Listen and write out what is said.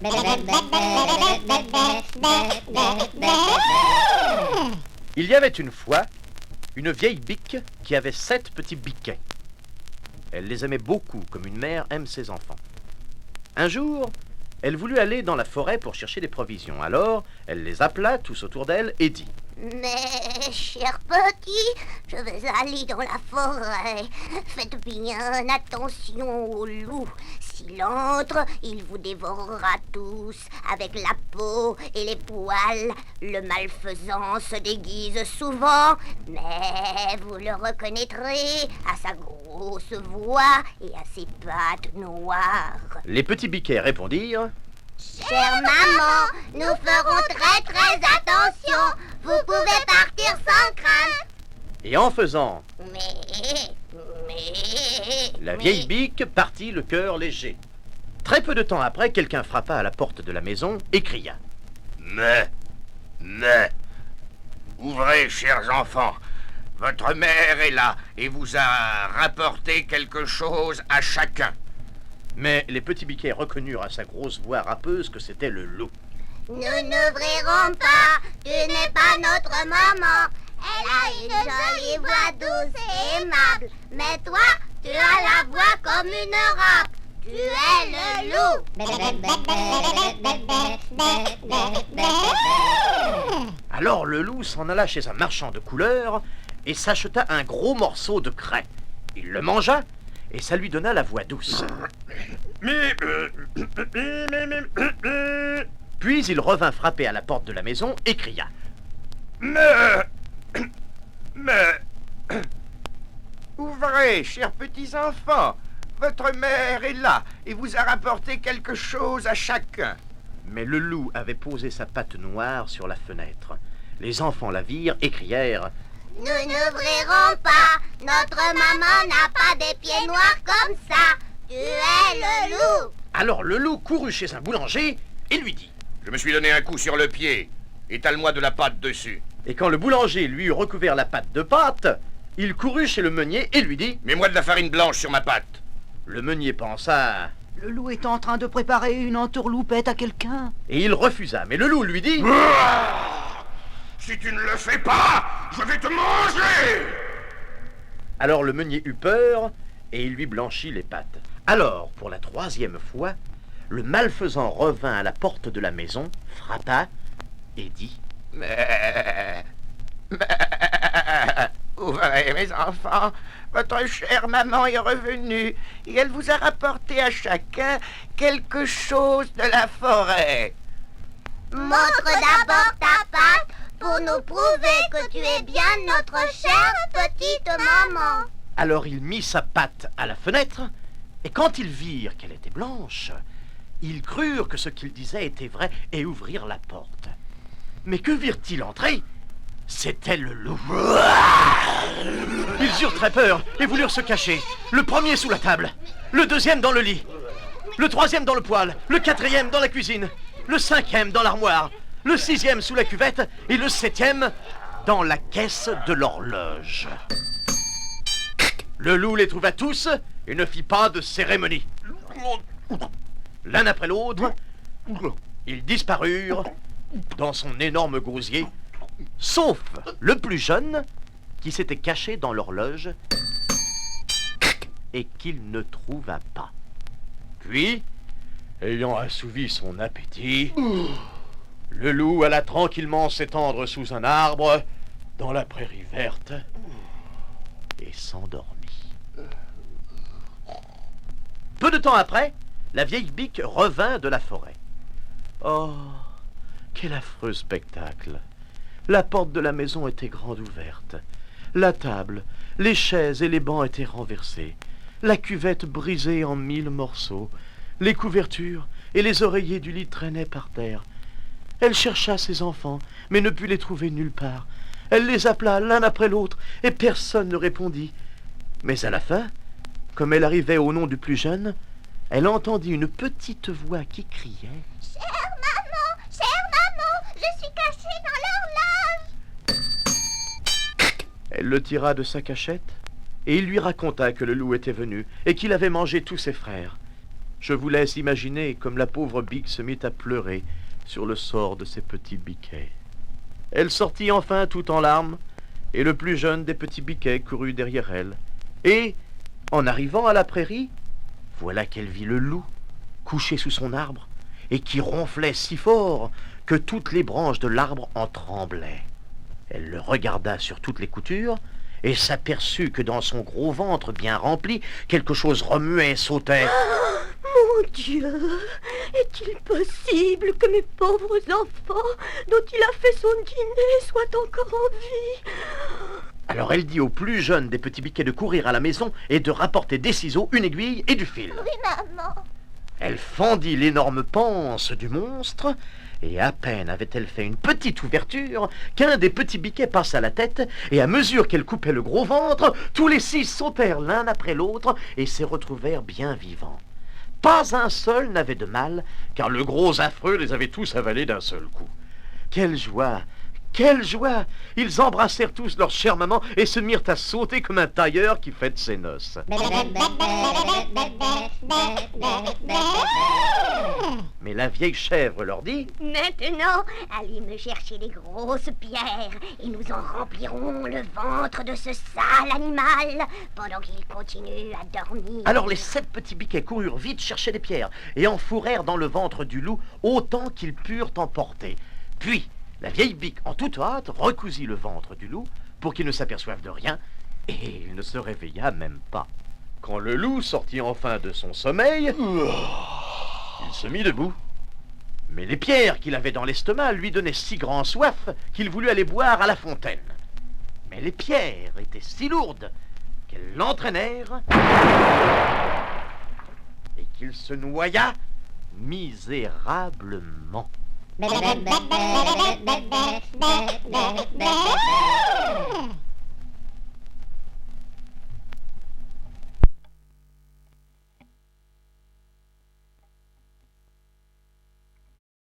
Il y avait une fois une vieille bique qui avait 7 petits biquets. Elle les aimait beaucoup comme une mère aime ses enfants. Un jour, elle voulut aller dans la forêt pour chercher des provisions. Alors, elle les appela tous autour d'elle et dit: Mes chers petits, je vais aller dans la forêt. Faites bien attention au loup. S'il entre, il vous dévorera tous avec la peau et les poils. Le malfaisant se déguise souvent, mais vous le reconnaîtrez à sa grosse voix et à ses pattes noires. Les petits biquets répondirent: Chère maman, nous ferons très très attention. Vous pouvez partir sans crainte. Et en faisant, Mais... la vieille bique partit le cœur léger. Très peu de temps après, quelqu'un frappa à la porte de la maison et cria: Mais, ouvrez, chers enfants. Votre mère est là et vous a rapporté quelque chose à chacun. Mais les petits biquets reconnurent à sa grosse voix râpeuse que c'était le loup. Nous n'ouvrirons pas. Tu n'es pas notre maman. Elle a une jolie voix douce et aimable. Mais toi, tu as la voix comme une râpe. Tu es le loup. Alors le loup s'en alla chez un marchand de couleurs et s'acheta un gros morceau de craie. Il le mangea et ça lui donna la voix douce. Puis il revint frapper à la porte de la maison et cria: Mais, ouvrez, chers petits enfants. Votre mère est là et vous a rapporté quelque chose à chacun. Mais le loup avait posé sa patte noire sur la fenêtre. Les enfants la virent et crièrent: Nous n'ouvrirons pas. Notre maman n'a pas des pieds noirs comme ça. Tu es le loup. Alors le loup courut chez un boulanger et lui dit: Je me suis donné un coup sur le pied. Étale-moi de la pâte dessus. Et quand le boulanger lui eut recouvert la pâte de pâte, il courut chez le meunier et lui dit: Mets-moi de la farine blanche sur ma pâte. Le meunier pensa, Le loup est en train de préparer une entourloupette à quelqu'un. et il refusa. Mais le loup lui dit: Si tu ne le fais pas, je vais te manger. Alors le meunier eut peur et il lui blanchit les pattes. Alors, pour la 3e fois, le malfaisant revint à la porte de la maison, frappa et dit: Mais, ouvrez, mes enfants. Votre chère maman est revenue et elle vous a rapporté à chacun quelque chose de la forêt. Montre d'abord ta patte pour nous prouver que tu es bien notre chère petite maman. Alors il mit sa patte à la fenêtre, et quand ils virent qu'elle était blanche, ils crurent que ce qu'il disait était vrai et ouvrirent la porte. Mais que virent-ils entrer? C'était le loup. Ils eurent très peur et voulurent se cacher. Le premier sous la table, le deuxième dans le lit, le troisième dans le poêle, le quatrième dans la cuisine, le cinquième dans l'armoire, le 6e sous la cuvette et le 7e dans la caisse de l'horloge. Le loup les trouva tous et ne fit pas de cérémonie. L'un après l'autre, ils disparurent dans son énorme gosier, sauf le plus jeune qui s'était caché dans l'horloge et qu'il ne trouva pas. Puis, ayant assouvi son appétit, le loup alla tranquillement s'étendre sous un arbre dans la prairie verte et s'endormit. Peu de temps après, la vieille bique revint de la forêt. Oh, quel affreux spectacle! La porte de la maison était grande ouverte. La table, les chaises et les bancs étaient renversés. La cuvette brisée en 1000 morceaux. Les couvertures et les oreillers du lit traînaient par terre. Elle chercha ses enfants, mais ne put les trouver nulle part. Elle les appela l'un après l'autre, et personne ne répondit. Mais à la fin, comme elle arrivait au nom du plus jeune, elle entendit une petite voix qui criait: Chère maman, je suis cachée dans l'horloge. Elle le tira de sa cachette, et il lui raconta que le loup était venu, et qu'il avait mangé tous ses frères. Je vous laisse imaginer comme la pauvre Bique se mit à pleurer sur le sort de ses petits biquets. Elle sortit enfin tout en larmes, et le plus jeune des petits biquets courut derrière elle. Et, en arrivant à la prairie, voilà qu'elle vit le loup, couché sous son arbre, et qui ronflait si fort que toutes les branches de l'arbre en tremblaient. Elle le regarda sur toutes les coutures, et s'aperçut que dans son gros ventre bien rempli, quelque chose remuait et sautait. Mon Dieu, est-il possible que mes pauvres enfants, dont il a fait son dîner, soient encore en vie? Alors elle dit au plus jeune des petits biquets de courir à la maison et de rapporter des ciseaux, une aiguille et du fil. Oui, maman. Elle fendit l'énorme panse du monstre, et à peine avait-elle fait une petite ouverture qu'un des petits biquets passa la tête, et à mesure qu'elle coupait le gros ventre, tous les 6 sautèrent l'un après l'autre et s'y retrouvèrent bien vivants. Pas un seul n'avait de mal, car le gros affreux les avait tous avalés d'un seul coup. Quelle joie! Quelle joie! Ils embrassèrent tous leur chère maman et se mirent à sauter comme un tailleur qui fête ses noces. Mais la vieille chèvre leur dit: Maintenant, allez me chercher des grosses pierres et nous en remplirons le ventre de ce sale animal pendant qu'il continue à dormir. Alors les 7 petits biquets coururent vite chercher des pierres et enfourrèrent dans le ventre du loup autant qu'ils purent en porter. Puis la vieille Bique, en toute hâte, recousit le ventre du loup pour qu'il ne s'aperçoive de rien, et il ne se réveilla même pas. Quand le loup sortit enfin de son sommeil, il se mit debout. Mais les pierres qu'il avait dans l'estomac lui donnaient si grand soif qu'il voulut aller boire à la fontaine. Mais les pierres étaient si lourdes qu'elles l'entraînèrent et qu'il se noya misérablement.